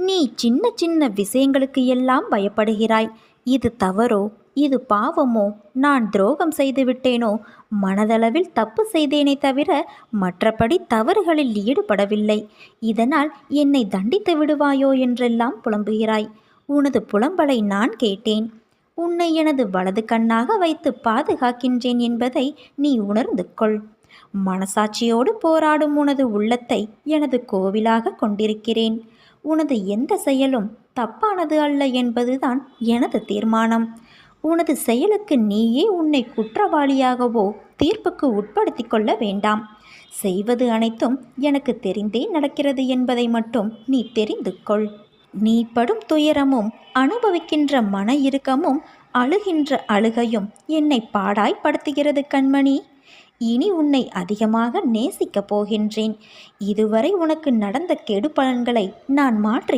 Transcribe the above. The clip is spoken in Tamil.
நீ சின்ன சின்ன விஷயங்களுக்கு எல்லாம் பயப்படுகிறாய். இது தவறோ, இது பாவமோ, நான் துரோகம் செய்து விட்டேனோ, மனதளவில் தப்பு செய்தேனே தவிர மற்றபடி தவறுகளில் ஈடுபடவில்லை. இதனால் என்னை தண்டித்து விடுவாயோ என்றெல்லாம் புலம்புகிறாய். உனது புலம்பலை நான் கேட்டேன். உன்னை எனது வலது கண்ணாக வைத்து பாதுகாக்கின்றேன் என்பதை நீ உணர்ந்து கொள். மனசாட்சியோடு போராடும் உனது உள்ளத்தை எனது கோவிலாக கொண்டிருக்கிறேன். உனது எந்த செயலும் தப்பானது அல்ல என்பதுதான் எனது தீர்மானம். உனது செயலுக்கு நீயே உன்னை குற்றவாளியாகவோ தீர்ப்புக்கு உட்படுத்தி கொள்ள வேண்டாம். செய்வது அனைத்தும் எனக்கு தெரிந்தே நடக்கிறது என்பதை மட்டும் நீ தெரிந்து கொள். நீ படும் துயரமும் அனுபவிக்கின்ற மன இறுக்கமும் அழுகின்ற அழுகையும் என்னை பாடாய்படுத்துகிறது கண்மணி. இனி உன்னை அதிகமாக நேசிக்கப் போகின்றேன். இதுவரை உனக்கு நடந்த கெடு பலன்களை நான் மாற்றி